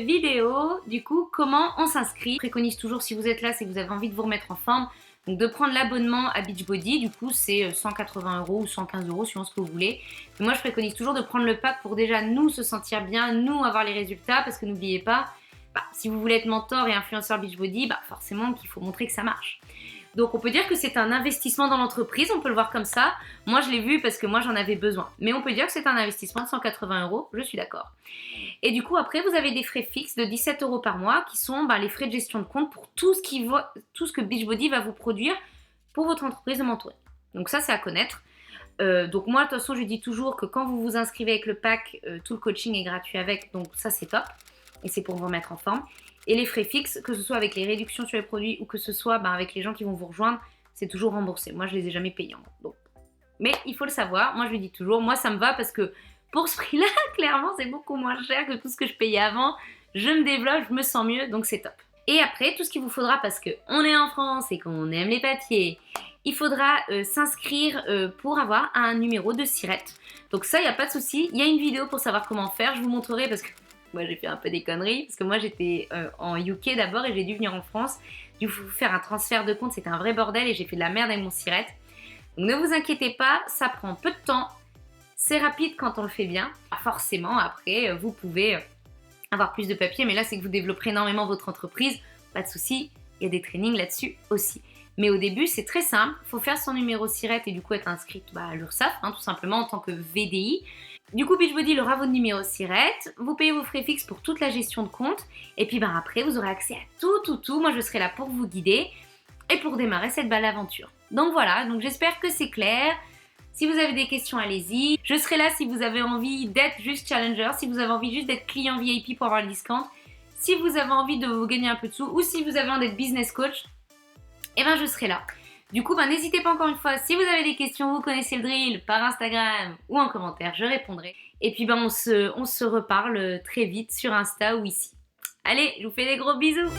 vidéo, du coup, comment on s'inscrit. Je préconise toujours, si vous êtes là, c'est que vous avez envie de vous remettre en forme, donc de prendre l'abonnement à Beachbody. Du coup, c'est 180 € ou 115 € suivant ce que vous voulez. Mais moi, je préconise toujours de prendre le pack pour déjà nous se sentir bien, nous avoir les résultats, parce que n'oubliez pas, si vous voulez être mentor et influenceur Beachbody, forcément qu'il faut montrer que ça marche. Donc on peut dire que c'est un investissement dans l'entreprise, on peut le voir comme ça. Moi je l'ai vu parce que moi j'en avais besoin. Mais on peut dire que c'est un investissement de 180 €, je suis d'accord. Et du coup après vous avez des frais fixes de 17 € par mois qui sont les frais de gestion de compte pour tout ce que Beachbody va vous produire pour votre entreprise de mentoring. Donc ça c'est à connaître. Donc moi de toute façon je dis toujours que quand vous vous inscrivez avec le pack, tout le coaching est gratuit avec, donc ça c'est top. Et c'est pour vous remettre en forme. Et les frais fixes, que ce soit avec les réductions sur les produits ou que ce soit avec les gens qui vont vous rejoindre, c'est toujours remboursé. Moi, je les ai jamais payés. Donc. Mais il faut le savoir. Moi, je le dis toujours. Moi, ça me va parce que pour ce prix-là, clairement, c'est beaucoup moins cher que tout ce que je payais avant. Je me développe, je me sens mieux, donc c'est top. Et après, tout ce qu'il vous faudra, parce qu'on est en France et qu'on aime les papiers, il faudra s'inscrire pour avoir un numéro de SIRET. Donc ça, il n'y a pas de souci. Il y a une vidéo pour savoir comment faire. Je vous montrerai parce que moi j'ai fait un peu des conneries parce que moi j'étais en UK d'abord et j'ai dû venir en France. Du coup faire un transfert de compte, c'était un vrai bordel et j'ai fait de la merde avec mon SIRET. Donc ne vous inquiétez pas, ça prend peu de temps. C'est rapide quand on le fait bien. Forcément après vous pouvez avoir plus de papier, mais là c'est que vous développerez énormément votre entreprise. Pas de souci, il y a des trainings là-dessus aussi. Mais au début c'est très simple, il faut faire son numéro SIRET et du coup être inscrite à l'URSSAF, tout simplement en tant que VDI. Du coup, Beachbody il aura votre numéro SIRET, vous payez vos frais fixes pour toute la gestion de compte, et puis après, vous aurez accès à tout. Moi, je serai là pour vous guider et pour démarrer cette belle aventure. Donc voilà, j'espère que c'est clair. Si vous avez des questions, allez-y. Je serai là si vous avez envie d'être juste challenger, si vous avez envie juste d'être client VIP pour avoir le discount, si vous avez envie de vous gagner un peu de sous, ou si vous avez envie d'être business coach, je serai là. Du coup, n'hésitez pas encore une fois, si vous avez des questions, vous connaissez le drill, par Instagram ou en commentaire, je répondrai. Et puis on se reparle très vite sur Insta ou ici. Allez, je vous fais des gros bisous!